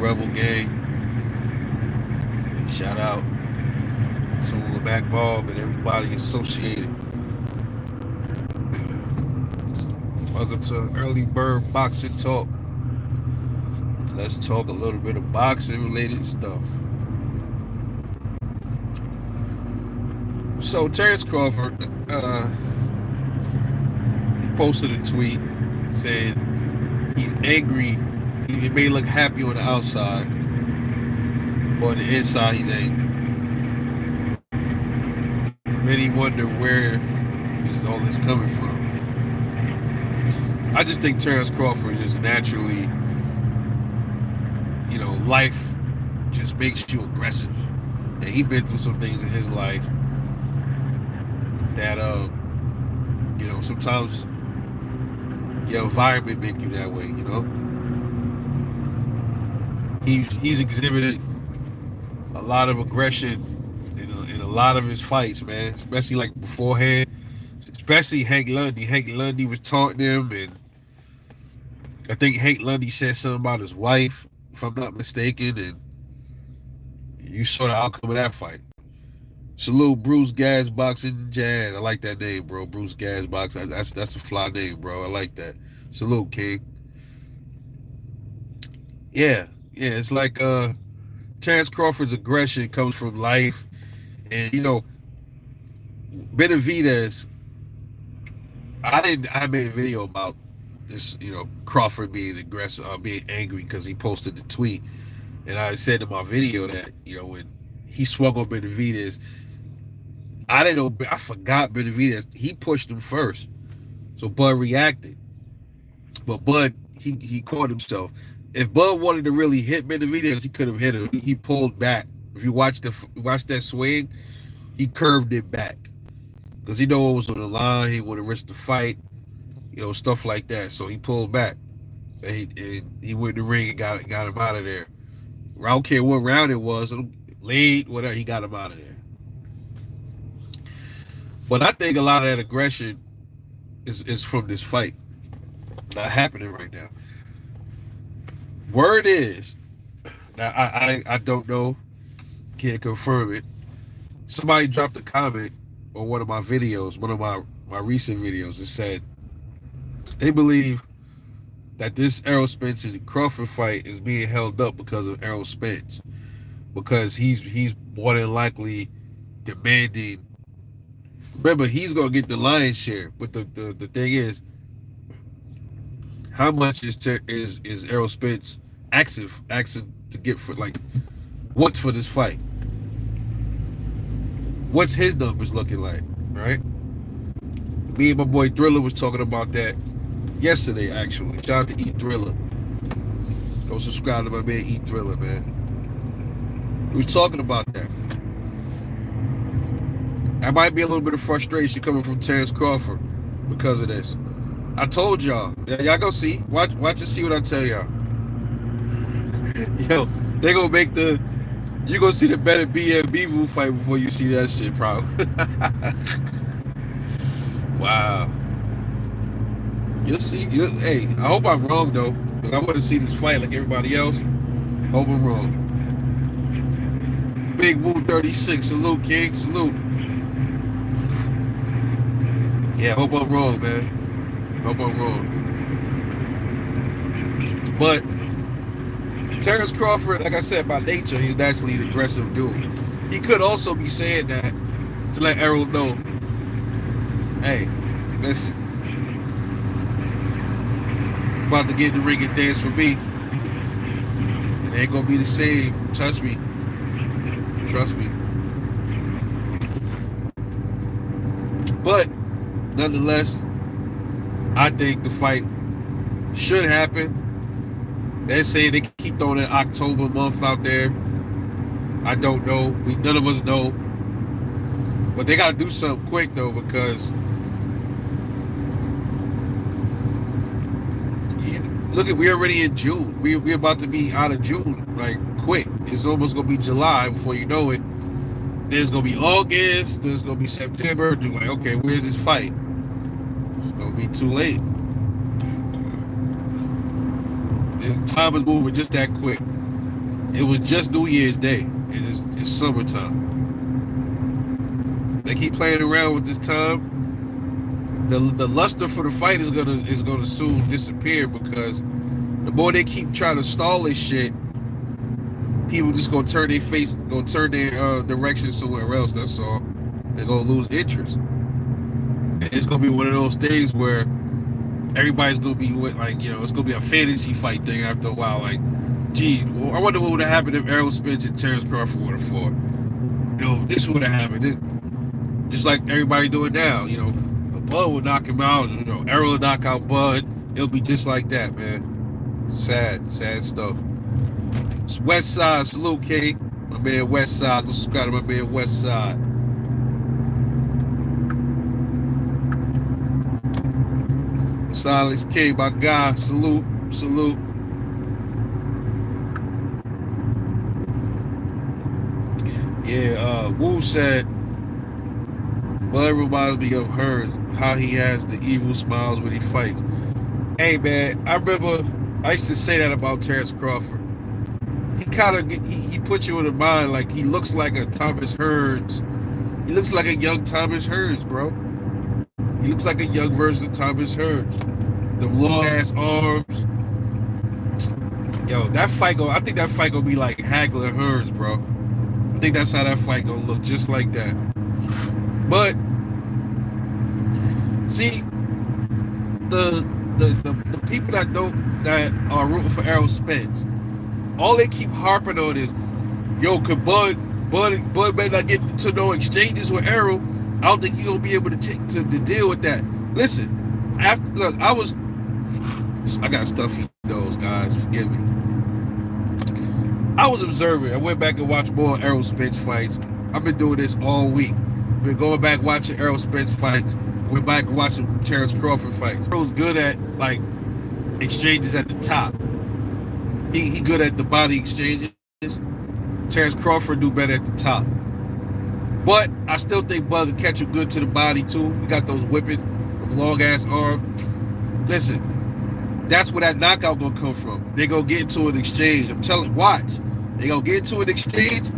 Rebel Gang. Shout out to Mac Bob and everybody associated. Welcome to Early Bird Boxing Talk. Let's talk a little bit of boxing related stuff. So Terence Crawford, he posted a tweet saying he's angry. He may look happy on the outside, but on the inside he's angry. Many wonder where is all this coming from. I just think Terence Crawford is naturally, life just makes you aggressive. And he's been through some things in his life that, sometimes your environment make you that way. He's exhibited a lot of aggression in a lot of his fights, man. Especially like beforehand. Especially Hank Lundy. Hank Lundy was taunting him, and I think Hank Lundy said something about his wife, if I'm not mistaken, and you saw the outcome of that fight. Salute Bruce Gas Boxing Jazz. I like that name, bro. Bruce Gas Boxing. That's a fly name, bro. I like that. Salute, King. Yeah. It's like Terence Crawford's aggression comes from life, and Benavidez. I made a video about this, Crawford being aggressive, being angry because he posted the tweet, and I said in my video that when he swung on Benavidez, I didn't know, I forgot Benavidez. He pushed him first, so Bud reacted, but Bud he caught himself. If Bud wanted to really hit Benavidez, he could have hit him. He pulled back. If you watch that swing, he curved it back because he knew it was on the line. He would have risked the fight, stuff like that. So he pulled back, and he went in the ring and got him out of there. I don't care what round it was, late, whatever. He got him out of there. But I think a lot of that aggression is from this fight not happening right now. Word is, now I don't know, can't confirm it. Somebody dropped a comment on one of my videos, one of my recent videos, that said they believe that this Errol Spence and Crawford fight is being held up because of Errol Spence, because he's more than likely demanding. Remember, he's gonna get the lion's share, but the thing is, how much is Errol Spence asking to get for, like, what's for this fight? What's his numbers looking like, right? Me and my boy Thriller was talking about that yesterday, actually. Shout out to Eat Thriller. Go subscribe to my man Eat Thriller, man. We was talking about that. There might be a little bit of frustration coming from Terence Crawford because of this. I told y'all. Y'all go see. Watch and see what I tell y'all. Yo, they gonna make you gonna see the better BMB fight before you see that shit, probably. Wow. You'll see. Hey, I hope I'm wrong, though, because I want to see this fight like everybody else. Hope I'm wrong. Big Woo 36. Salute, King. Salute. Yeah, hope I'm wrong, man. Hope I'm wrong. But Terence Crawford, like I said, by nature, he's naturally an aggressive dude. He could also be saying that to let Errol know, hey, listen, I'm about to get in the ring and dance for me. It ain't gonna be the same. Trust me. Trust me. But nonetheless, I think the fight should happen. They're saying they keep throwing an October month out there. I don't know. None of us know. But they got to do something quick, though, because we're already in June. We're about to be out of June, like, quick. It's almost going to be July before you know it. There's going to be August. There's going to be September. You're like, okay, where's this fight? It's going to be too late. Time is moving just that quick. It was just New Year's Day, and it's summertime. They keep playing around with this time. The luster for the fight is gonna soon disappear because the more they keep trying to stall this shit, people just gonna turn their face, gonna turn their direction somewhere else. That's all. They're gonna lose interest. And it's gonna be one of those things where everybody's gonna be with, like, it's gonna be a fantasy fight thing after a while. Like, gee, well, I wonder what would have happened if Errol Spence and Terence Crawford would have fought. This would have happened. Just like everybody doing now. Bud would knock him out. Errol would knock out Bud. It'll be just like that, man. Sad stuff. It's West Side. Salute, K. My man West Side. Go subscribe to my man West Side. Silence K, my guy. Salute. Yeah, Wu said, Bud reminds me of her, how he has the evil smiles when he fights. Hey, man, I remember I used to say that about Terence Crawford. He kind of he puts you in the mind like he looks like a Thomas Hearns. He looks like a young Thomas Hearns, bro. He looks like a young version of Thomas Hearns. The long ass arms. Yo, that fight I think that fight gonna be like Hagler Hearns, bro. I think that's how that fight gonna look, just like that. But see, the people that are rooting for Errol Spence, all they keep harping on is, yo, could Bud may not get to no exchanges with Errol. I don't think he's gonna be able to deal with that. Listen, I got stuffy nose, guys. Forgive me. I was observing. I went back and watched more Errol Spence fights. I've been doing this all week. Been going back watching Errol Spence fights. Went back and watching Terence Crawford fights. Errol's good at like exchanges at the top. He good at the body exchanges. Terence Crawford do better at the top. But I still think Bud can catch him good to the body too. He got those whipping long ass arms. Listen, that's where that knockout gonna come from. They gonna get into an exchange. I'm telling you, watch. They gonna get into an exchange,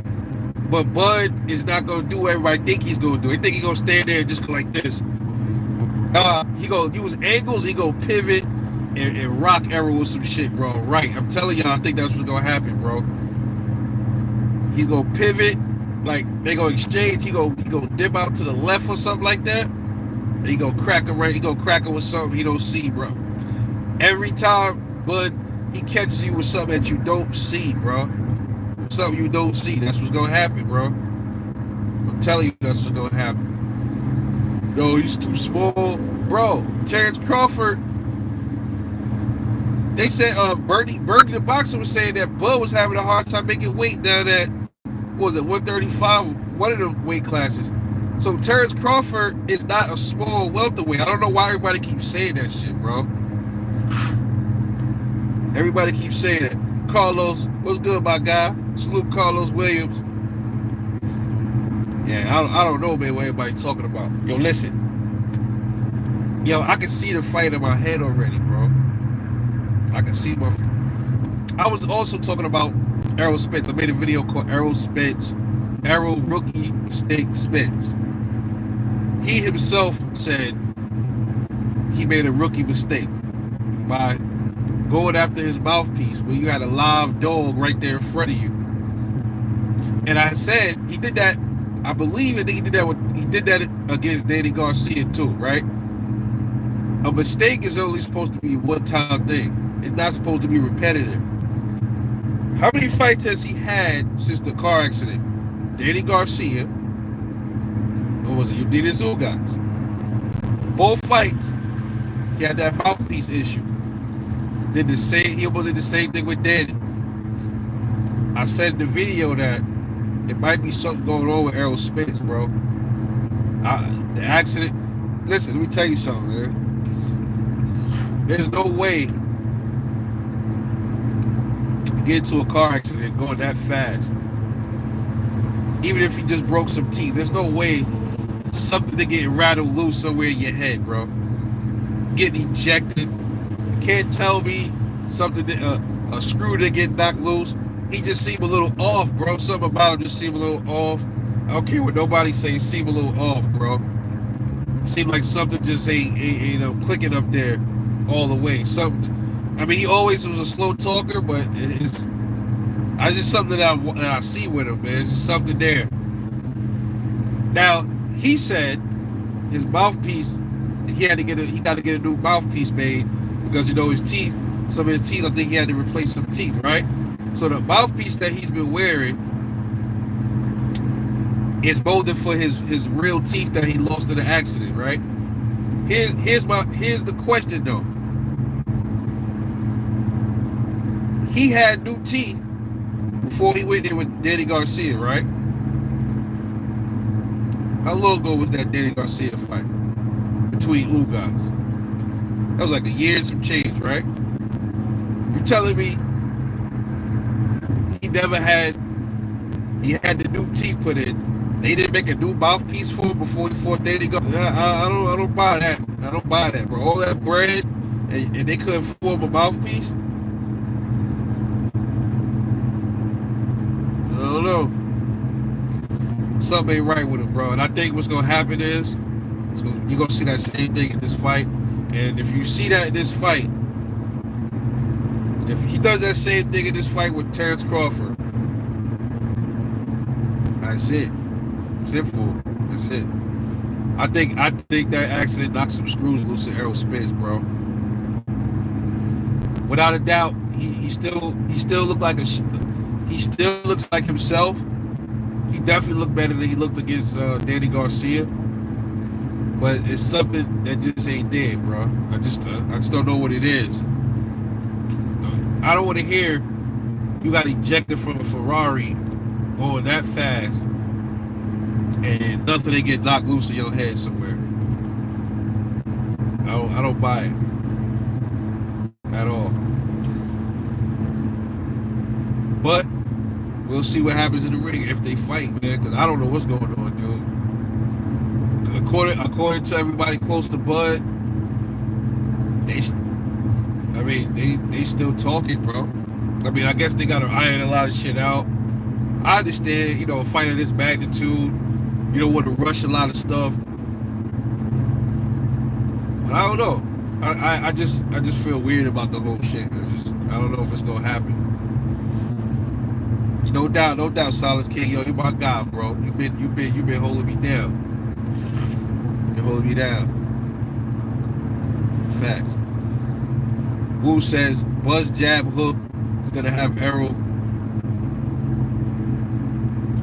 but Bud is not gonna do what everybody think he's gonna do. They think he's gonna stand there and just go like this. He gonna use angles, he gonna pivot and rock Errol with some shit, bro. Right. I'm telling y'all, I think that's what's gonna happen, bro. He's gonna pivot, like they gonna exchange, he gonna dip out to the left or something like that. And he gonna crack him right, he gonna crack him with something he don't see, bro. Every time, Bud, he catches you with something that you don't see, bro. Something you don't see. That's what's gonna happen, bro. I'm telling you, that's what's gonna happen. Yo, he's too small, bro. Terence Crawford. They said Bernie the boxer was saying that Bud was having a hard time making weight down at, what was it, 135, one of the weight classes. So Terence Crawford is not a small welterweight. I don't know why everybody keeps saying that shit, bro. Everybody keeps saying it. Carlos, what's good, my guy? Salute Carlos Williams. Yeah, I don't know, man, what everybody's talking about. Yo, listen. Yo, I can see the fight in my head already, bro. I can see my... I was also talking about Errol Spence. I made a video called Errol Spence. Errol Rookie Mistake Spence. He himself said he made a rookie mistake by going after his mouthpiece when you had a live dog right there in front of you. And I said he did that. I think he did that against Danny Garcia too, right? A mistake is only supposed to be a one-time thing. It's not supposed to be repetitive. How many fights has he had since the car accident? Danny Garcia, or was it Eugenio Ugas? Both fights, he had that mouthpiece issue. He almost did the same thing with Danny. I said in the video that it might be something going on with Errol Spence, bro. The accident. Listen, let me tell you something, man. There's no way you get into a car accident going that fast. Even if you just broke some teeth, there's no way something to get rattled loose somewhere in your head, bro. Getting ejected. Can't tell me something that a screw to get knocked loose. he just seemed a little off, bro. Something about him just seemed a little off. I don't care what nobody say, seemed a little off, bro. Seemed like something just ain't clicking up there all the way. Something. I mean, he always was a slow talker, but it's just something that I see with him, man. It's just something there. Now he said his mouthpiece, he got to get a new mouthpiece made because his teeth, some of his teeth, I think he had to replace some teeth, right? So the mouthpiece that he's been wearing is molded for his real teeth that he lost in the accident, right? Here's the question though. He had new teeth before he went there with Danny Garcia, right? How long ago was that Danny Garcia fight between Ugas? That was like a year and some change, right? You telling me he had the new teeth put in? They didn't make a new mouthpiece for him before he fought Danny Garcia? I don't buy that. I don't buy that, bro. All that bread and they couldn't form a mouthpiece? I don't know. Something ain't right with him, bro. And I think what's gonna happen is, so you're gonna see that same thing in this fight. And if you see that in this fight, if he does that same thing in this fight with Terence Crawford, that's it. That's it for him. That's it. I think that accident knocked some screws loose in Errol Spence, bro. Without a doubt, he still looked like he still looks like himself. He definitely looked better than he looked against Danny Garcia. But it's something that just ain't there, bro. I just don't know what it is. I don't want to hear you got ejected from a Ferrari going that fast and nothing to get knocked loose in your head somewhere. I don't buy it at all. But we'll see what happens in the ring if they fight, man, because I don't know what's going on, dude. According to everybody close to Bud, they still talking, bro. I mean, I guess they got to iron a lot of shit out. I understand, a fight of this magnitude, you don't want to rush a lot of stuff. But I don't know. I just feel weird about the whole shit. I don't know if it's gonna happen. No doubt, Silas King, yo, you're my guy, bro. You've been holding me down. You're holding me down. Facts. Wu says Buzz jab hook is gonna have Errol.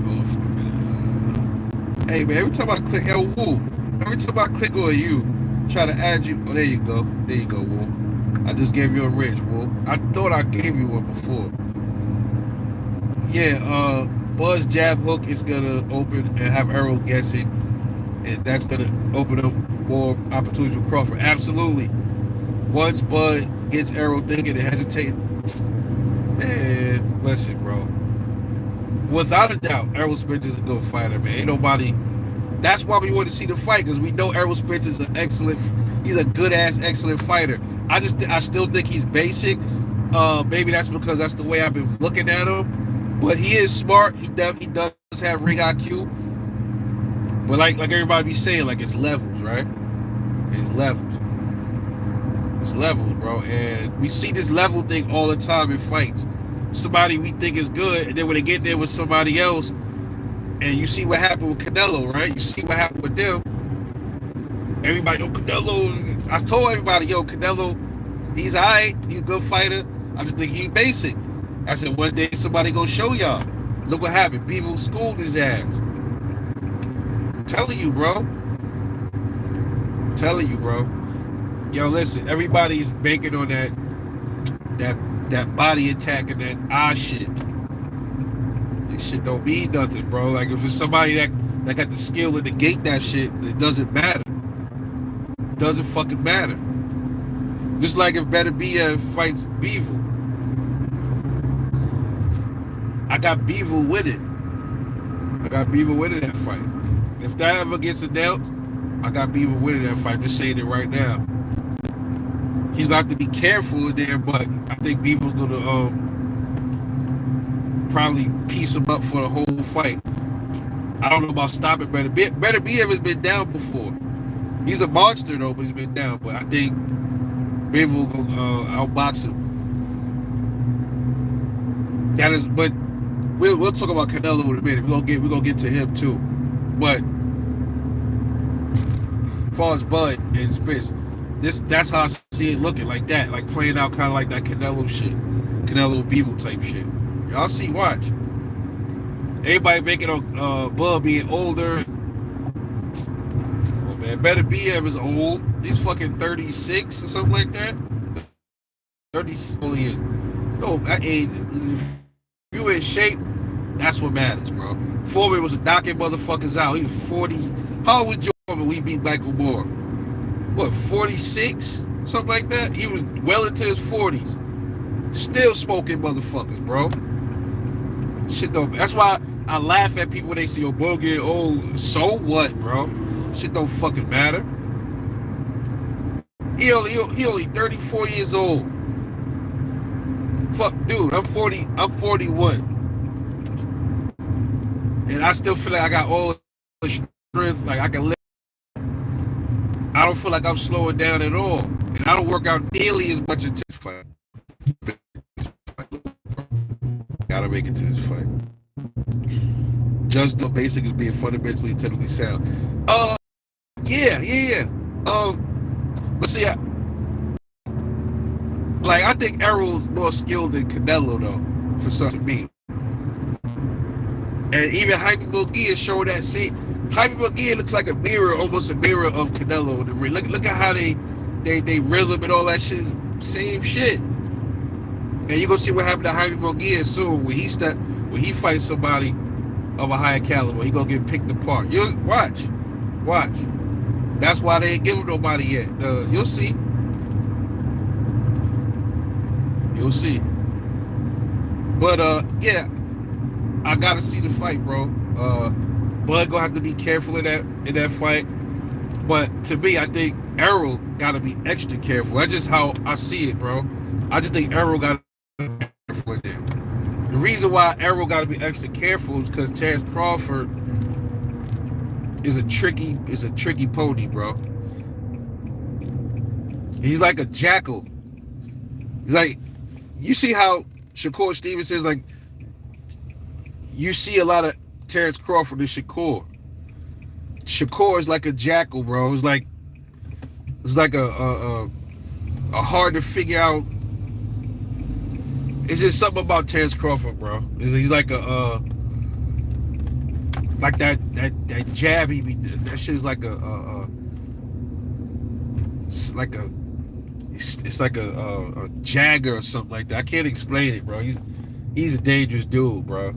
Hold on for a minute. Hey man, every time I click Wu, every time I click on you, try to add you. Oh, there you go. There you go, Wu. I just gave you a wrench, Wu. I thought I gave you one before. Yeah, Buzz jab hook is gonna open and have Errol guessing, and that's gonna open up more opportunities for Crawford. Absolutely. Once Bud gets Errol thinking and hesitating, man, listen, bro. Without a doubt, Errol Spence is a good fighter, man. Ain't nobody. That's why we want to see the fight, because we know Errol Spence is an excellent. He's a good ass, excellent fighter. I still think he's basic. Maybe that's because that's the way I've been looking at him. But he is smart. He does have ring IQ. But like everybody be saying, like it's levels, right? It's levels. It's levels, bro. And we see this level thing all the time in fights. Somebody we think is good, and then when they get there with somebody else, and you see what happened with Canelo, right? You see what happened with them. Everybody, Canelo. I told everybody, Canelo, he's all right. He's a good fighter. I just think he's basic. I said, one day somebody gonna show y'all. Look what happened. Beaver schooled his ass. I'm telling you, bro. I'm telling you, bro. Yo, listen, everybody's banking on that body attack and that eye shit. This shit don't mean nothing, bro. Like if it's somebody that got the skill to negate that shit, it doesn't matter. It doesn't fucking matter. Just like if Better BF fights Beaver. I got Beaver winning. I got Beaver winning that fight. If that ever gets announced, I got Beaver winning that fight. I'm just saying it right now. He's got to be careful in there, but I think Beaver's gonna probably piece him up for the whole fight. I don't know about stopping Better Be has been down before. He's a monster though, but he's been down. But I think Bivol will outbox him. That is, but we'll talk about Canelo in a minute. We're gonna get to him too. But as far as Bud and Spence, that's how I see it looking, like that, like playing out kind of like that Canelo shit, Canelo Bivol type shit. Y'all see, watch. Everybody making Bud being older. Oh man, Better Be is old. He's fucking 36 or something like that. 30 years. No, if you in shape, that's what matters, bro. Foreman was knocking motherfuckers out. He was 40. How old was Joe Foreman when we beat Michael Moore? What, 46? Something like that? He was well into his 40s. Still smoking motherfuckers, bro. Shit don't. That's why I laugh at people when they say, "Oh, bro, getting old." So what, bro? Shit don't fucking matter. He only 34 years old. Fuck, dude, I'm 40. I'm 41, and I still feel like I got all the strength. Like I can live. I don't feel like I'm slowing down at all, and I don't work out nearly as much as this fight. Gotta make it to this fight. Just the basic is being fundamentally and technically sound. Yeah. But see, I think Errol's more skilled than Canelo though, for something to me. And even Jaime Munguia showed that. See, Jaime Munguia looks like almost a mirror of Canelo in the ring. Look at how they rhythm and all that shit. Same shit. And you're gonna see what happened to Jaime Munguia soon when he fights somebody of a higher caliber. He gonna get picked apart. You watch. That's why they ain't giving nobody yet. You'll see. But yeah, I gotta see the fight, bro. Bud gonna have to be careful in that fight. But to me, I think Errol gotta be extra careful. That's just how I see it, bro. I just think Errol gotta be careful in there. The reason why Errol gotta be extra careful is because Terence Crawford is a tricky pony, bro. He's like a jackal. He's like, you see how Shakur Stevenson is like. You see a lot of Terence Crawford and Shakur. Shakur is like a jackal, bro. It's like a hard to figure out. It's just something about Terence Crawford, bro. He's like like that jab he be. That shit is like it's like a jagger or something like that. I can't explain it, bro. He's a dangerous dude, bro.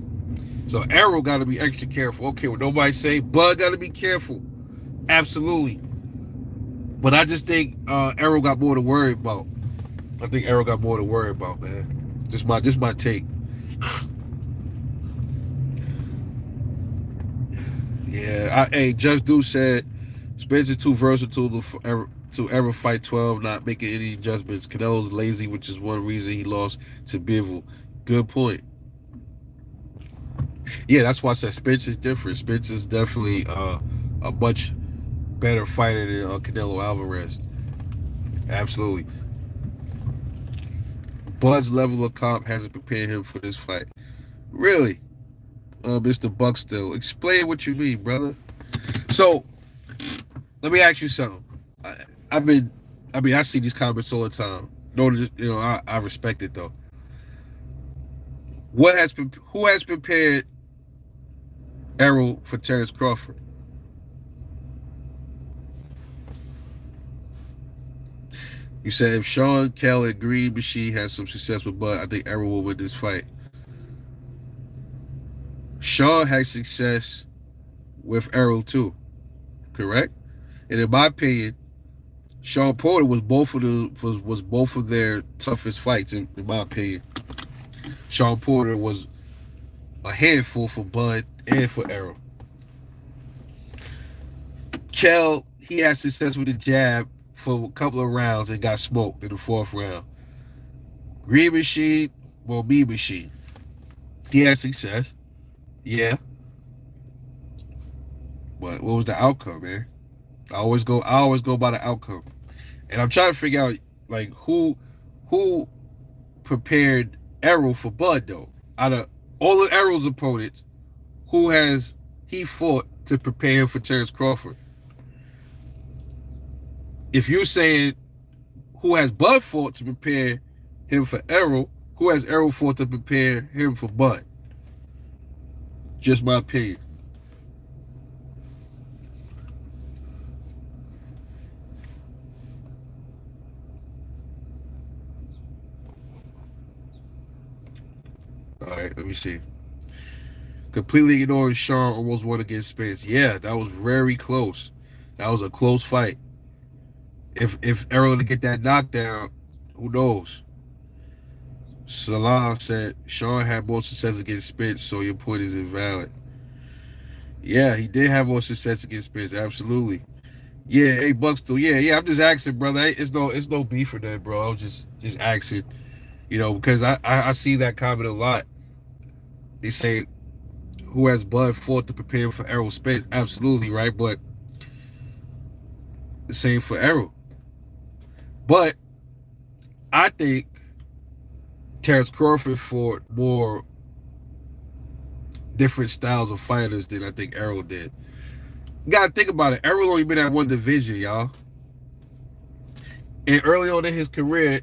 So Errol got to be extra careful. Okay, what nobody say, Bud got to be careful. Absolutely. But I just think Errol got more to worry about. I think Errol got more to worry about, man. Just my take. Yeah, Judge Deuce said Spence is too versatile to ever fight 12, not making any adjustments. Canelo's lazy, which is one reason he lost to Bivol. Good point. Yeah, that's why I said Spence is different. Spence is definitely a much better fighter than Canelo Alvarez. Absolutely. Bud's level of comp hasn't prepared him for this fight. Really? Mr. Buckstill, explain what you mean, brother. So, let me ask you something. I see these comments all the time. I respect it though. Who has prepared Errol for Terence Crawford? You said if Sean, Kell, and Green Machine has some success with Bud, I think Errol will win this fight. Sean had success with Errol too, correct? And in my opinion, Sean Porter was both of their toughest fights. In my opinion, Sean Porter was a handful for Bud and for Errol. Kell, he had success with the jab for a couple of rounds and got smoked in the fourth round. Green Machine, well, Me Machine. He had success. Yeah. But what was the outcome, man? I always go by the outcome. And I'm trying to figure out like who prepared Errol for Bud though. Out of all of Errol's opponents, who has he fought to prepare him for Terence Crawford? If you're saying who has Bud fought to prepare him for Errol, who has Errol fought to prepare him for Bud? Just my opinion. All right, let me see. Completely ignoring Sean almost won against Spence. Yeah, that was very close. That was a close fight. If Errol to get that knockdown, who knows? Salah said Sean had more success against Spence, so your point is invalid. Yeah, he did have more success against Spence. Absolutely. Yeah, hey Bucks though. Yeah. I'm just asking, brother. It's no beef for that, bro. I'm just asking, because I see that comment a lot. They say who has Bud fought to prepare for Errol Spence? Absolutely, right? But the same for Errol. But I think Terence Crawford fought more different styles of fighters than I think Errol did. You gotta think about it. Errol only been at one division, y'all. And early on in his career,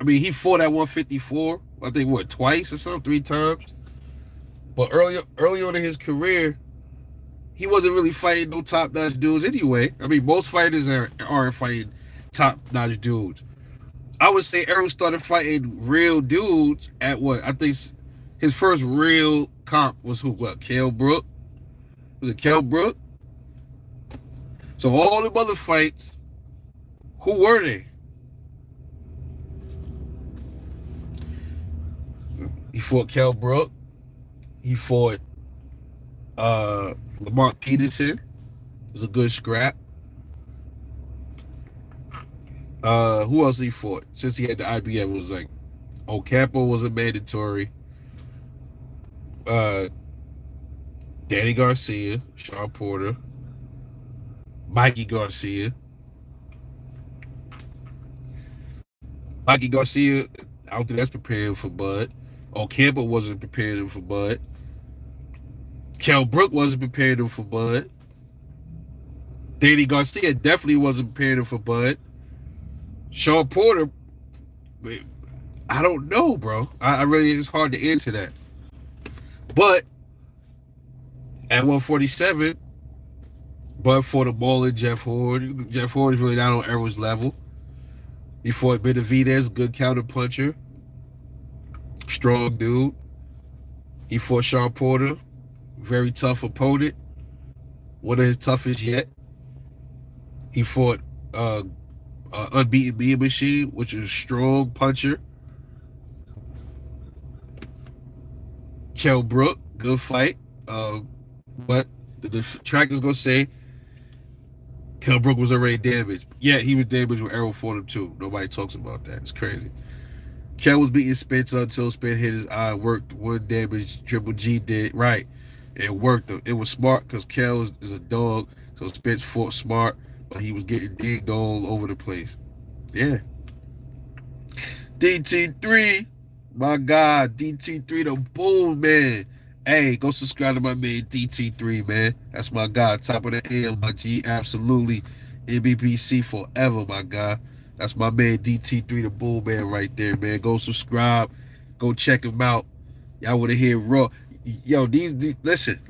I mean, he fought at 154. I think what, twice or something, 3 times. But early on in his career, he wasn't really fighting no top-notch dudes anyway. I mean, most fighters aren't fighting top-notch dudes. I would say Errol started fighting real dudes at what? I think his first real comp was who? What? Kell Brook? Was it Kell Brook? So all the other fights, who were they? He fought Kell Brook. He fought Lamont Peterson. It was a good scrap. Who else he fought? Since he had the IBF, it was like Ocampo was a mandatory. Uh, Danny Garcia, Sean Porter, Mikey Garcia. Mikey Garcia, I don't think that's preparing for Bud. Ocampo wasn't preparing him for Bud. Kell Brook wasn't preparing him for Bud. Danny Garcia definitely wasn't preparing him for Bud. Sean Porter, I don't know, bro. I really, it's hard to answer that. But at 147, Bud fought a ballin' Jeff Horde. Jeff Horde is really not on Errol's level. He fought Benavidez, good counter puncher, strong dude. He fought Sean Porter, very tough opponent, one of his toughest yet. He fought Unbeaten Mean Machine, which is a strong puncher. Kell Brook, good fight. But the trackers gonna say Kell Brook was already damaged. Yeah, he was damaged when Errol fought him too. Nobody talks about that. It's crazy. Kell was beating Spence until Spence hit his eye, worked one damage, Triple G did. Right. It worked. It was smart because Kell is a dog. So Spence fought smart, but he was getting digged all over the place. Yeah. DT3, my God, DT3 the boom, man. Hey, go subscribe to my man DT3, man. That's my guy. Top of the AM, my G. Absolutely. MBPC forever, my guy. That's my man DT3 the bull man right there, man. Go subscribe. Go check him out. Y'all want to hear raw. Yo, these listen.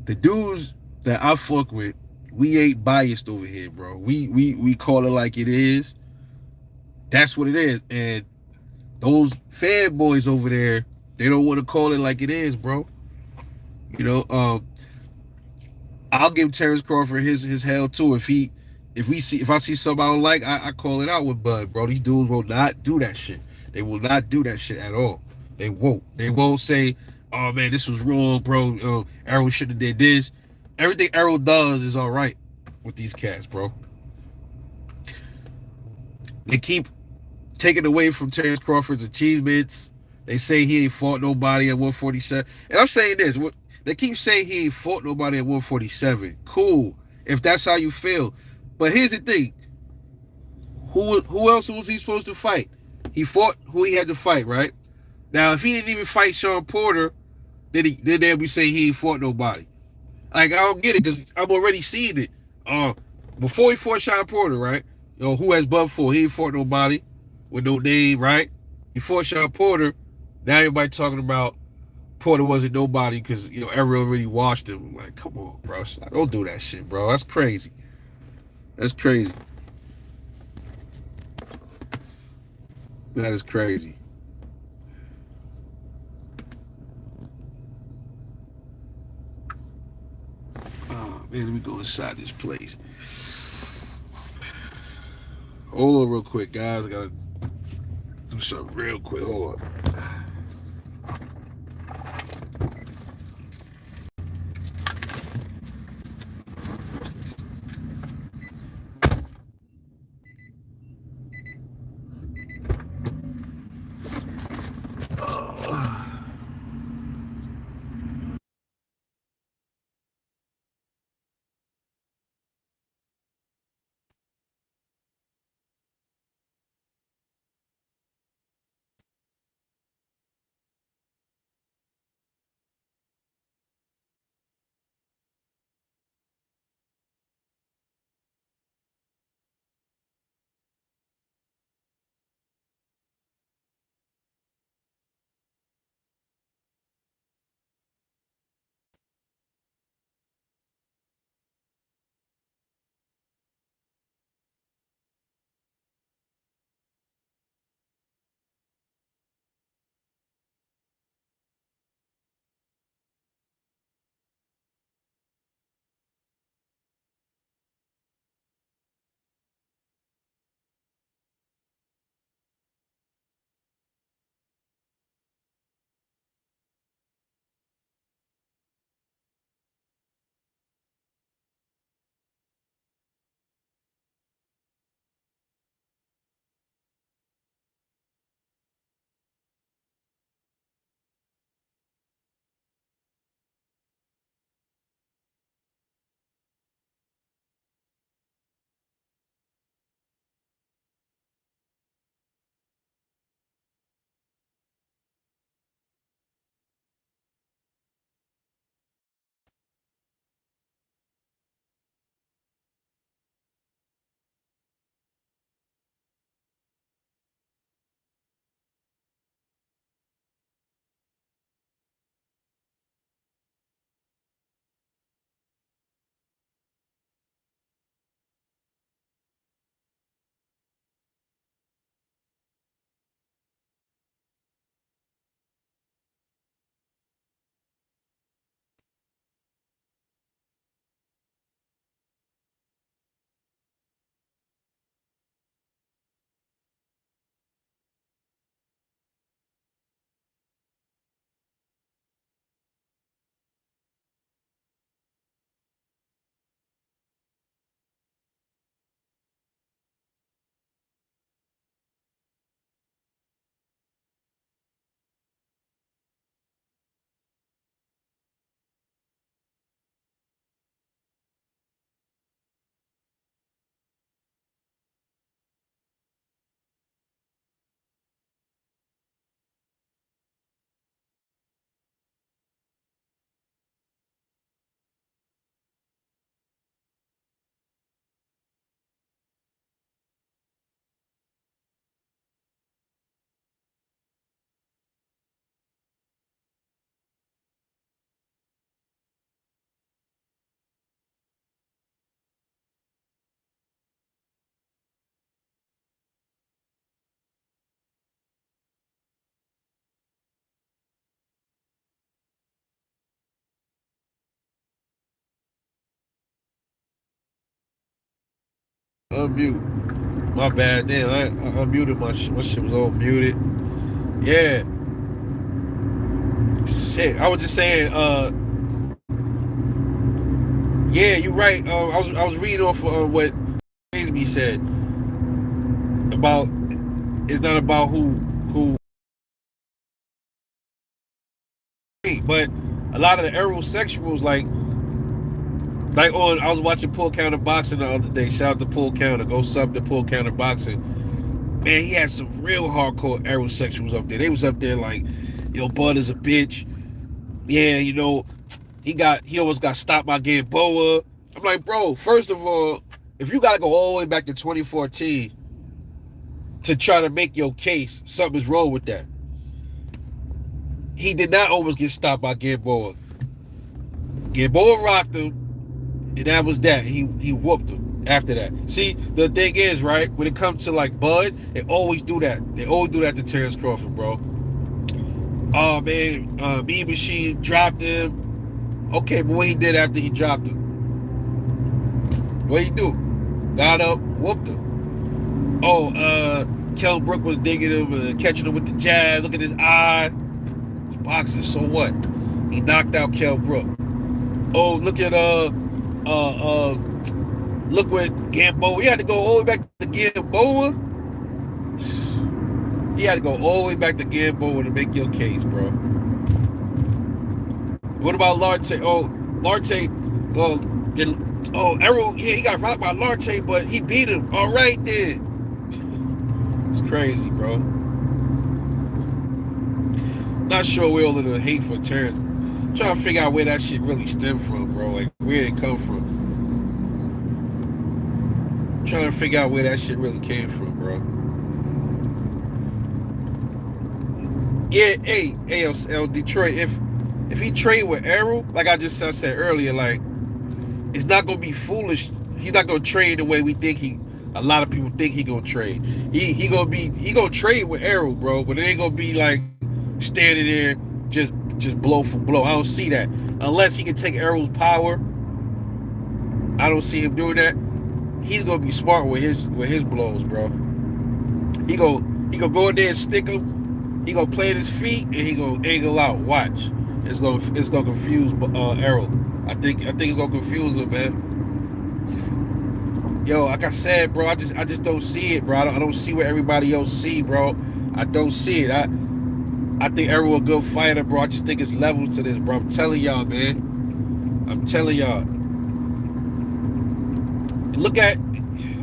The dudes that I fuck with, we ain't biased over here, bro. We call it like it is. That's what it is. And those fanboys over there, they don't want to call it like it is, bro. I'll give Terence Crawford his hell too. If I see something I don't like, I call it out with Bud, bro. These dudes will not do that shit. They will not do that shit at all. They won't. They won't say, "Oh man, this was wrong, bro. Errol should have did this." Everything Errol does is all right with these cats, bro. They keep taking away from Terence Crawford's achievements. They say he ain't fought nobody at 147. And I'm saying this, they keep saying he ain't fought nobody at 147. Cool, if that's how you feel. But here's the thing: who else was he supposed to fight? He fought who he had to fight, right? Now, if he didn't even fight Sean Porter, then they'll be saying he ain't fought nobody. Like I don't get it because I'm already seeing it. Uh, Before he fought Sean Porter, right? Who has Bud for? He ain't fought nobody with no name, right? He fought Sean Porter. Now everybody talking about Porter wasn't nobody because Ariel already washed him. I'm like, come on, bro. Don't do that shit, bro. That's crazy. That's crazy. That is crazy. Oh man, let me go inside this place. Hold on real quick, guys. I gotta do something real quick. Hold on. Unmute. My bad. Damn, I unmuted my shit was all muted. Yeah. Shit. I was just saying. Yeah, you're right. I was reading off what Crazy said about. It's not about who But a lot of the aerosexuals, like on, I was watching Pull Counter Boxing the other day. Shout out to Pull Counter. Go sub to Pull Counter Boxing. Man, he had some real hardcore aerosexuals up there. They was up there like, yo, Bud is a bitch. Yeah, he almost got stopped by Gamboa. I'm like, bro, first of all, if you gotta go all the way back to 2014 to try to make your case, something's wrong with that. He did not almost get stopped by Gamboa. Gamboa rocked him, and that was that. He whooped him after that. See, the thing is, right, when it comes to like Bud, they always do that. They always do that to Terence Crawford, bro. Oh man, Mean Machine dropped him. Okay, but what he did after he dropped him? What he do? Got up, whooped him. Oh, Kell Brook was digging him and catching him with the jab. Look at his eye. He's boxing, so what? He knocked out Kell Brook. Oh, look at look what Gamboa. He had to go all the way back to Gamboa. He had to go all the way back to Gamboa to make your case, bro. What about Larte? Oh, Larte. Errol. Yeah, he got rocked by Larte, but he beat him. All right then. It's crazy, bro. Not sure where all of the hate for Terence. I'm trying to figure out where that shit really stemmed from, bro. Like where it come from. I'm trying to figure out where that shit really came from, bro. Yeah, hey, Detroit. If he trade with Errol, like I said earlier, like it's not gonna be foolish. He's not gonna trade the way we think a lot of people think he gonna trade. He gonna trade with Errol, bro, but it ain't gonna be like standing there just blow for blow. I don't see that. Unless he can take Errol's power. I don't see him doing that. He's gonna be smart with his blows, bro. He gonna go in there and stick him. He gonna plant his feet and he gonna angle out. Watch. It's gonna confuse Errol. I think it's gonna confuse him, man. Yo, like I said, bro, I just don't see it, bro. I don't see what everybody else see, bro. I don't see it. I think Errol a good fighter, bro. I just think it's levels to this, bro. I'm telling y'all, man. I'm telling y'all. Look at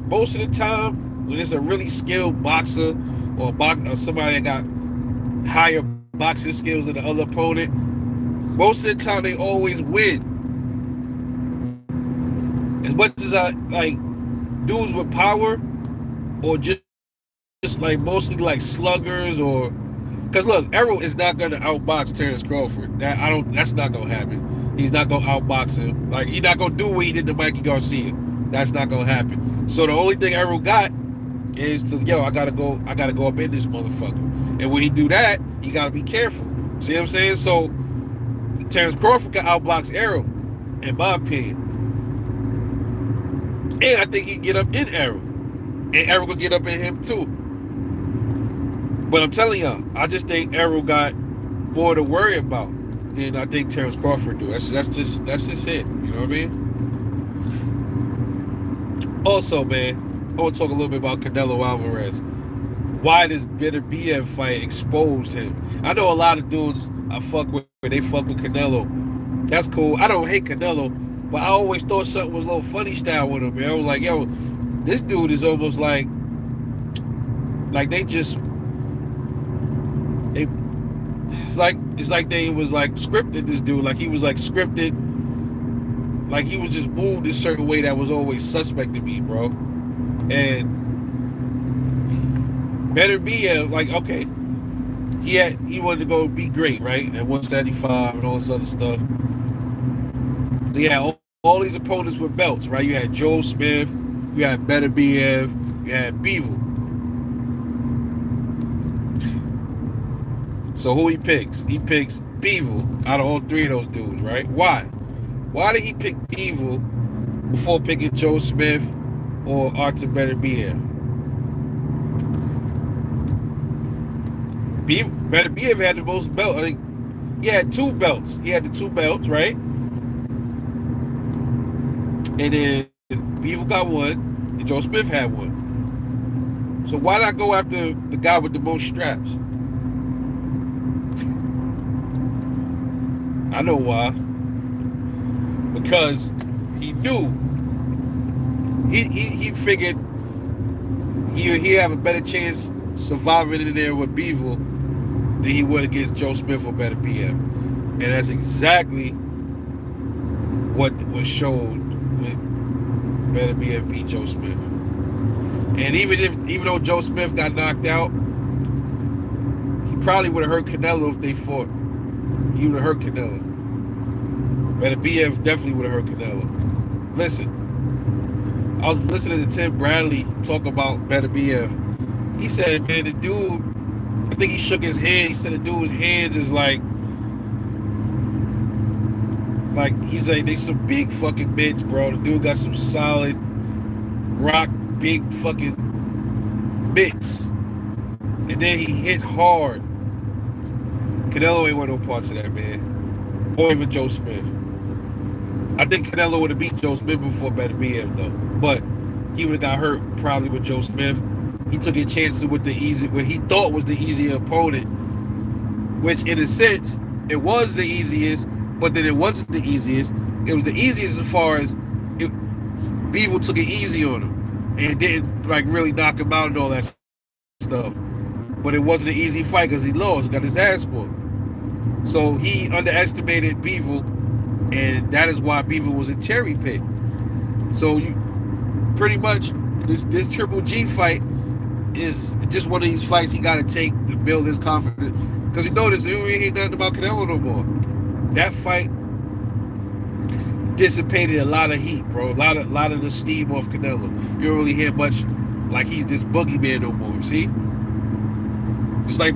most of the time when it's a really skilled boxer or somebody that got higher boxing skills than the other opponent, most of the time they always win. As much as I like dudes with power or just like mostly like sluggers or because look, Errol is not gonna outbox Terence Crawford. That's not gonna happen. He's not gonna outbox him. Like he's not gonna do what he did to Mikey Garcia. That's not gonna happen. So the only thing Errol got is to I gotta go up in this motherfucker. And when he do that, he gotta be careful. See what I'm saying? So Terence Crawford can outbox Errol, in my opinion. And I think he can get up in Errol. And Errol can get up in him too. But I'm telling y'all, I just think Errol got more to worry about than I think Terence Crawford do. That's just it. You know what I mean? Also, man, I want to talk a little bit about Canelo Alvarez. Why this bitter BF fight exposed him. I know a lot of dudes I fuck with, they fuck with Canelo. That's cool. I don't hate Canelo, but I always thought something was a little funny style with him, man. I was like, yo, this dude is almost like they just it's like they was like scripted this dude, like he was like scripted, like he was just moved a certain way that was always suspect to me, bro. And better be like, okay, he wanted to go be great, right? At 175 and all this other stuff. So yeah, all these opponents with belts, right? You had Joe Smith, you had Better BF, you had Bevel. So who he picks? He picks Bevel out of all three of those dudes, right? Why? Why did he pick Bevel before picking Joe Smith or Arthur Better BF? Better BF had the most belts. I think he had two belts. He had the two belts, right? And then Bevel got one, and Joe Smith had one. So why not go after the guy with the most straps? I know why. Because he knew he figured he have a better chance surviving in there with Beevil than he would against Joe Smith or Better BF. And that's exactly what was shown with Better BF beat Joe Smith. And even though Joe Smith got knocked out, he probably would have hurt Canelo if they fought. He would have hurt Canelo. Better BF definitely would have hurt Canelo. Listen, I was listening to Tim Bradley talk about Better BF. He said, man, the dude, I think he shook his hand. He said the dude's hands is like he's like, they some big fucking mitts, bro. The dude got some solid rock, big fucking mitts. And then he hit hard. Canelo ain't want no parts of that, man. Or even Joe Smith. I think Canelo would have beat Joe Smith before Better BF though. But he would have got hurt probably with Joe Smith. He took his chances with what he thought was the easier opponent. Which in a sense, it was the easiest, but then it wasn't the easiest. It was the easiest as far as Beevil took it easy on him and didn't like really knock him out and all that stuff. But it wasn't an easy fight because he lost, got his ass whooped. So he underestimated Beevil, and that is why Beevil was a cherry pick. So you pretty much this Triple G fight is just one of these fights he got to take to build his confidence. Because you notice you ain't hear nothing about Canelo no more. That fight dissipated a lot of heat, bro. A lot of the steam off Canelo. You don't really hear much like he's this boogeyman no more. See, it's like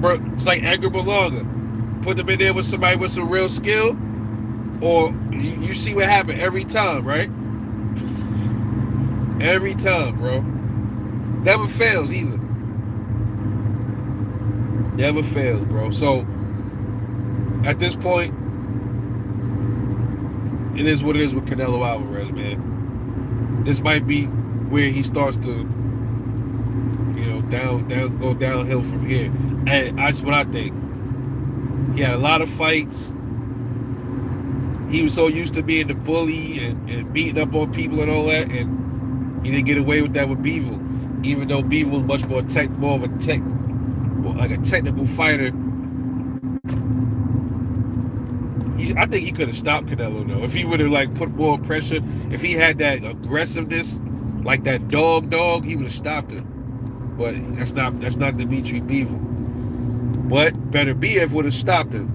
Edgar Berlanga. Put them in there with somebody with some real skill, or you see what happened every time, right? Every time, bro. Never fails either. Never fails, bro. So at this point, it is what it is with Canelo Alvarez, man. This might be where he starts to, go downhill from here. And that's what I think. He had a lot of fights. He was so used to being the bully and beating up on people and all that, and he didn't get away with that with Beevil. Even though Beevil was much more of a technical fighter. I think he could have stopped Canelo though. If he would have like put more pressure, if he had that aggressiveness, like that dog, he would have stopped him. But that's not Dimitri Bivol. But Better BF would have stopped him.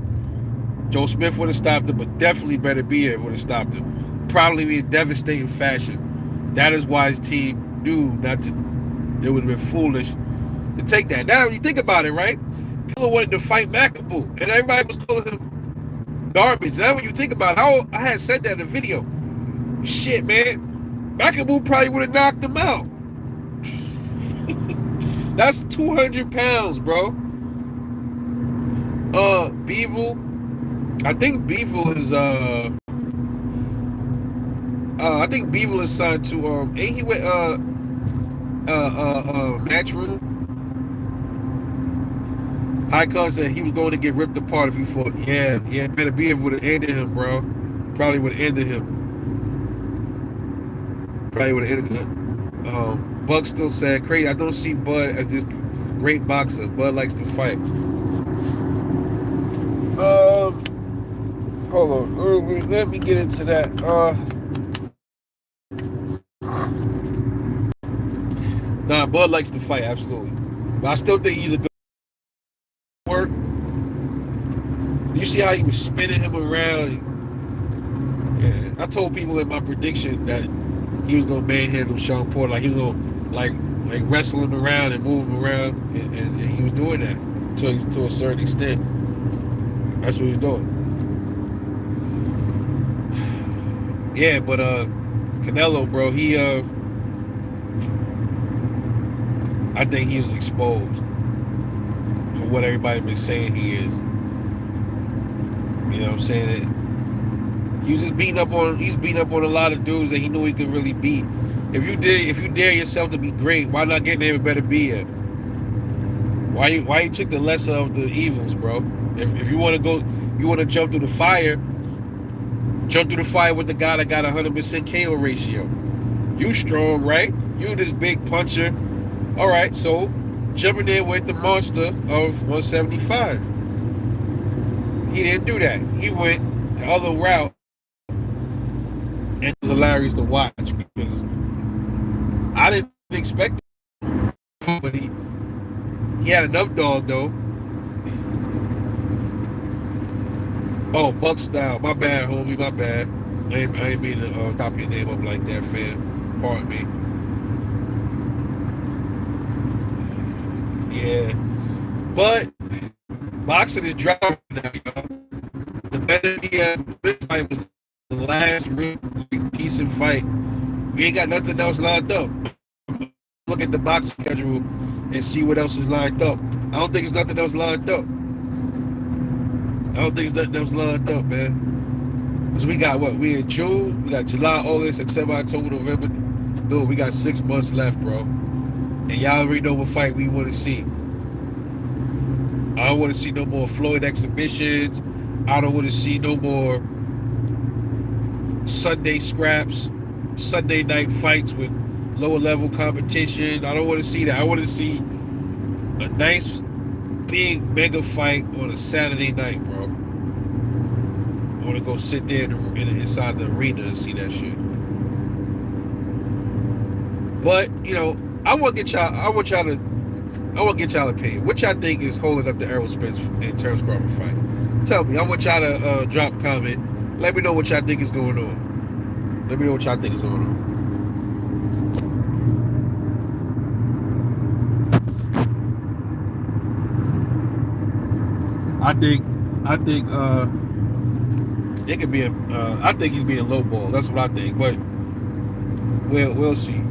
Joe Smith would have stopped him, but definitely Better BF would have stopped him. Probably in a devastating fashion. That is why his team knew not to. It would have been foolish to take that. Now, when you think about it, right? Canelo wanted to fight McAboo, and everybody was calling him garbage. Now, when you think about it, I had said that in the video. Shit, man. McAboo probably would have knocked him out. That's 200 pounds, bro. Bivol. I think Bivol is signed to ain't he with Matchroom? Icon said he was going to get ripped apart if he fought. Yeah, Better Bivol would have ended him, bro. Probably would have ended him. Buck still said, crazy, I don't see Bud as this great boxer. Bud likes to fight. Hold on. Let me get into that. Nah, Bud likes to fight, absolutely. But I still think he's a good work. You see how he was spinning him around? Yeah, I told people in my prediction that he was gonna manhandle Sean Porter, like he was gonna like wrestle him around and move him around, and he was doing that to a certain extent. That's what he was doing. Yeah, but Canelo, bro, he I think he was exposed for what everybody been saying he is. You know what I'm saying? That he was just beating up on a lot of dudes that he knew he could really beat. If you dare yourself to be great, why not get there with Better BF? Why you took the lesser of the evils, bro? If you want to go, you want to jump through the fire, Jump through the fire with the guy that got 100% KO ratio. You strong, right? You this big puncher. All right, so jumping in with the monster of 175. He didn't do that. He went the other route, and it was hilarious to watch because I didn't expect it, but he had enough dog though. Oh, Buck style. My bad, homie. My bad. I ain't mean to top your name up like that, fam. Pardon me. Yeah, but boxing is dropping now, y'all. The better this fight was the last real decent fight. We ain't got nothing else lined up. Look at the boxing schedule and see what else is lined up. I don't think it's nothing else lined up. I don't think it's nothing else lined up, man. Because we got what? We in June, we got July, August, September, October, November. Dude, we got 6 months left, bro. And y'all already know what fight we want to see. I don't want to see no more Floyd exhibitions. I don't want to see no more Sunday scraps, Sunday night fights with lower level competition. I don't want to see that. I want to see a nice, big, mega fight on a Saturday night, bro. I want to go sit there inside the arena and see that shit. But you know, I want to get y'all opinion. What y'all think is holding up the Errol Spence and Terence Crawford fight? Tell me. I want y'all to drop a comment. Let me know what y'all think is going on. Let me know what y'all think is going on. I think it could be I think he's being lowball. That's what I think. But we'll see.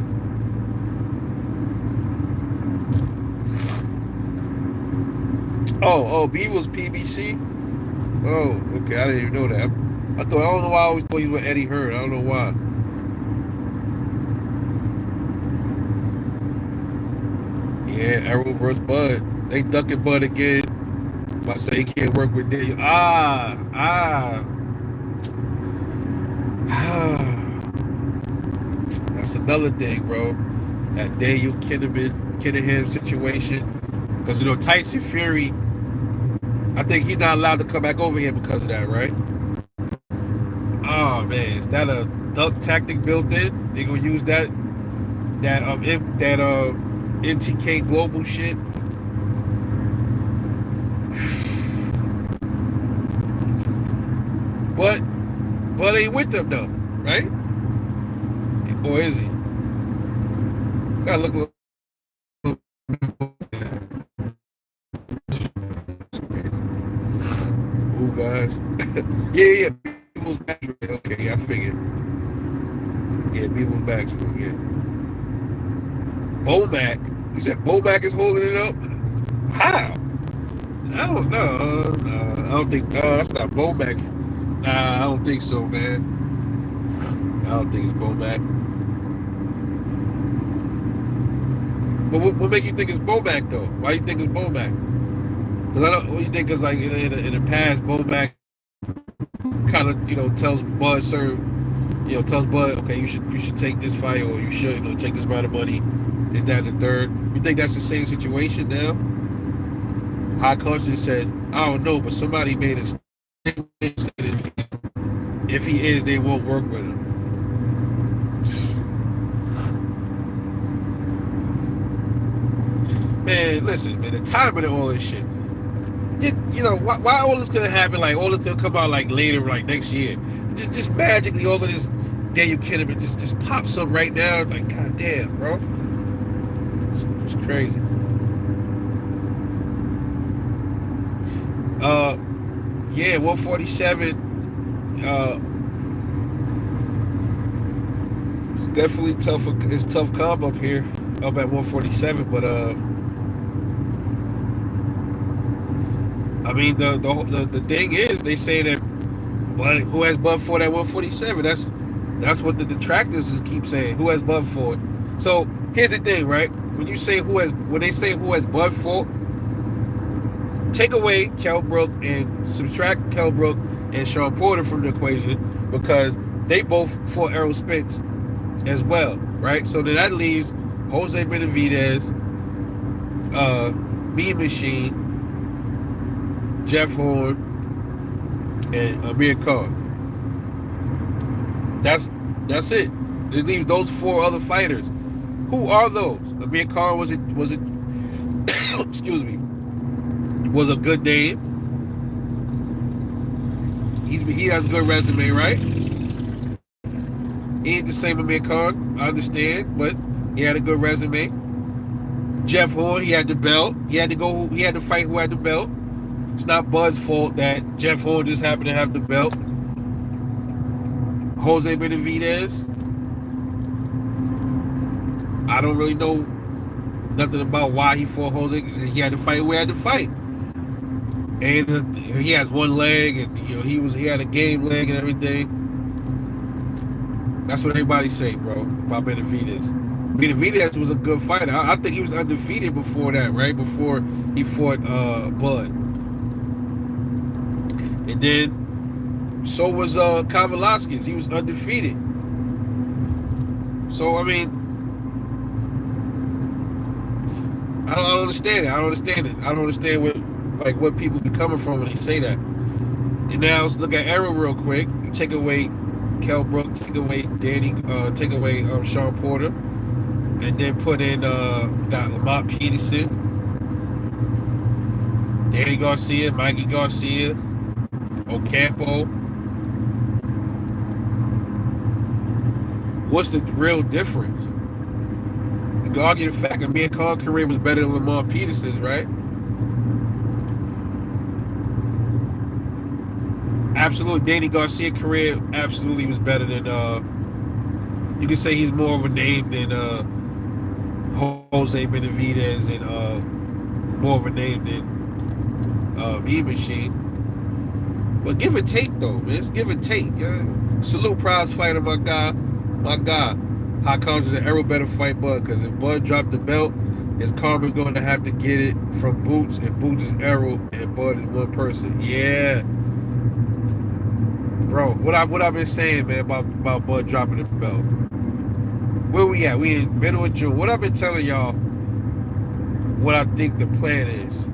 Oh, B was PBC. Oh, okay. I didn't even know that. I don't know why I always thought he was with Eddie Hearn. I don't know why. Yeah, Errol versus Bud. They ducking Bud again. I say he can't work with Daniel. That's another thing, bro. That Daniel Kinahan situation. Because, you know, Tyson Fury, I think he's not allowed to come back over here because of that, right? Oh, man. Is that a duck tactic built in? They going to use that MTK Global shit? But ain't with them though, right? Or is he? Gotta look. Ooh, guys. yeah. People's backs. Okay, I figured. Yeah, people's backs. Yeah. Bomac. You said Bomac is holding it up? How? I don't know. I don't think. That's not Bomac. Nah, I don't think so, man. I don't think it's Bomac. But what make you think it's Bomac though? Why you think it's Bomac? Because I don't. What you think is like in the past, Bomac kind of tells Bud tells Bud, okay, you should take this fight, or you should take this amount of money. Is that the third? You think that's the same situation now? High Conscience says, I don't know, but somebody made a statement. If he is, they won't work with him. Man, listen, man, the timing of all this shit. Why all this gonna happen? Like all this gonna come out like later, like next year. Just magically, all of this Daniel Kinnaman just pops up right now. Like, goddamn, bro, it's crazy. Yeah, 147. It's definitely tough. It's tough comp up here, up at 147. But I mean, the thing is, they say that, but who has Bud Ford at 147? That's what the detractors just keep saying. Who has Bud Ford? So here's the thing, right? When they say who has Bud Ford, take away Kell Brook and subtract Kell Brook and Sean Porter from the equation because they both fought Errol Spence as well, right? So then that leaves Jose Benavidez, Mean Machine, Jeff Horn, and Amir Khan. That's it. It leaves those 4 other fighters. Who are those? Amir Khan was it excuse me, was a good name. He has a good resume, right? He ain't the same Amir Khan, I understand, but he had a good resume. Jeff Horn, he had the belt. He had to fight who had the belt. It's not Bud's fault that Jeff Horn just happened to have the belt. Jose Benavidez, I don't really know nothing about why he fought Jose. He had to fight who had to fight. And he has one leg, and he had a game leg and everything. That's what everybody say, bro, about Benavidez. Benavidez was a good fighter. I think he was undefeated before that, right? Before he fought Bud. And then so was Kavalaskis. He was undefeated. So I mean, I don't understand it. I don't understand what people be coming from when they say that. And now let's look at Errol real quick. Take away Kell Brook, take away Danny, take away Sean Porter, and then put in got Lamont Peterson, Danny Garcia, Mikey Garcia, Ocampo. What's the real difference? You can argue the fact that Amir Khan's career was better than Lamont Peterson's, right? Absolutely. Danny Garcia's career absolutely was better than you can say he's more of a name than Jose Benavidez, and more of a name than Mean Machine. But give and take though, man. It's give and take. Salute prize fighter, my guy. How comes is an Errol better fight Bud? Because if Bud dropped the belt, his karma's going to have to get it from Boots, and Boots is Errol, and Bud is one person. Yeah. Bro, what I've been saying, man, about Bud dropping the belt. Where we at? We in middle of June. What I've been telling y'all, what I think the plan is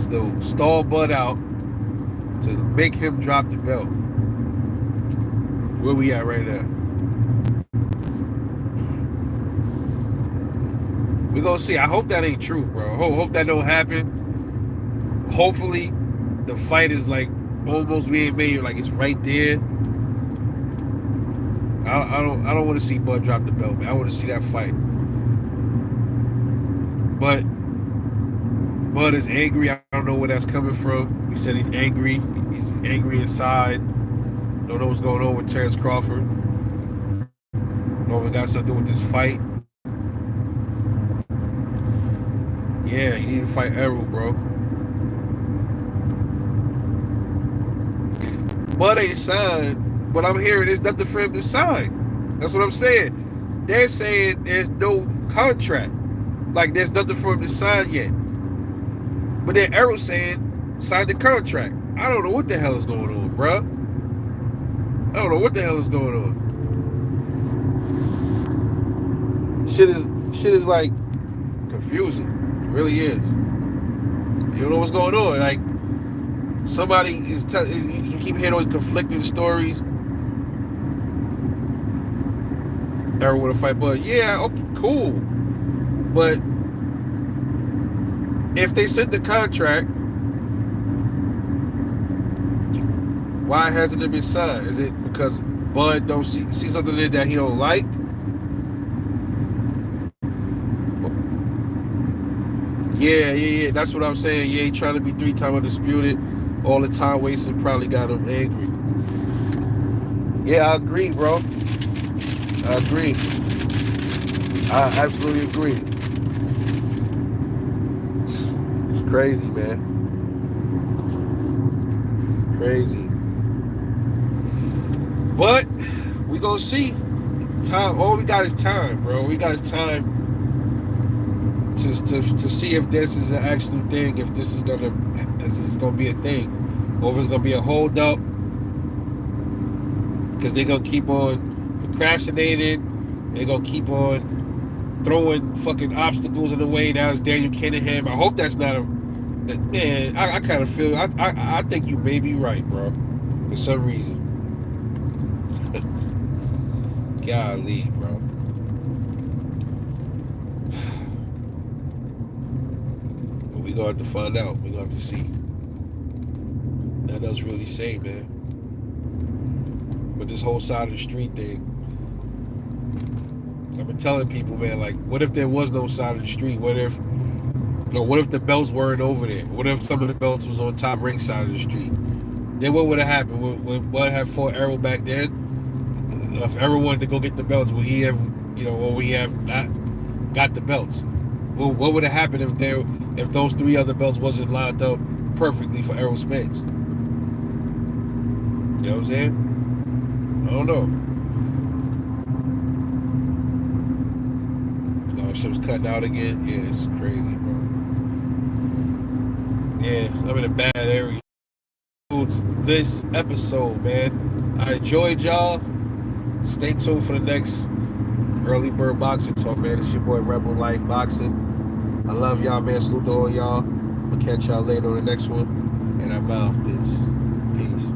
to stall Bud out to make him drop the belt. Where we at right now? We're gonna see. I hope that ain't true, bro. Hope that don't happen. Hopefully the fight is like almost being made, like it's right there. I don't want to see Bud drop the belt, man. I want to see that fight. But Bud is angry. I don't know where that's coming from. He said he's angry. He's angry inside. Don't know what's going on with Terence Crawford. Don't know if it got something to do with this fight. Yeah, he need to fight Errol, bro. Bud ain't signed, but I'm hearing there's nothing for him to sign. That's what I'm saying. They're saying there's no contract. Like there's nothing for him to sign yet. But then Errol saying sign the contract. I don't know what the hell is going on, bro. I don't know what the hell is going on. Shit is like confusing. It really is. You don't know what's going on. Like somebody is you keep hearing those conflicting stories. Errol with a fight, but yeah, okay, cool. But if they sent the contract, why hasn't it been signed? Is it because Bud don't see something in that he don't like? Yeah. That's what I'm saying. Yeah, he trying to be 3-time undisputed. All the time wasted probably got him angry. Yeah, I agree, bro. I agree. I absolutely agree. It's crazy, man. Crazy. But we gonna see. Time. All we got is time, bro. We got is time to see if this is an actual thing. If this is gonna be a thing. or if it's gonna be a hold up because they're gonna keep on procrastinating. They're gonna keep on throwing fucking obstacles in the way. Now it's Daniel Kennedy. I hope that's not a man. I kind of feel. I think you may be right, bro. For some reason. Golly, bro. But we gonna have to find out. We gonna have to see. That does really say, man. But this whole side of the street thing, I've been telling people, man, like, what if there was no side of the street? What if, what if the belts weren't over there? What if some of the belts was on top ring side of the street? Then what would have happened? Would have fought Errol back then? If Errol wanted to go get the belts, would he have, or would he have not got the belts? Well, what would have happened if those three other belts wasn't lined up perfectly for Errol Spence? You know what I'm saying? I don't know. Oh, shit's cutting out again. Yeah, it's crazy, bro. Yeah, I'm in a bad area. This episode, man. I enjoyed y'all. Stay tuned for the next Early Bird Boxing Talk, man. It's your boy Rebel Life Boxing. I love y'all, man. Salute to all y'all. I'll catch y'all later on the next one. And I'm out this. Peace.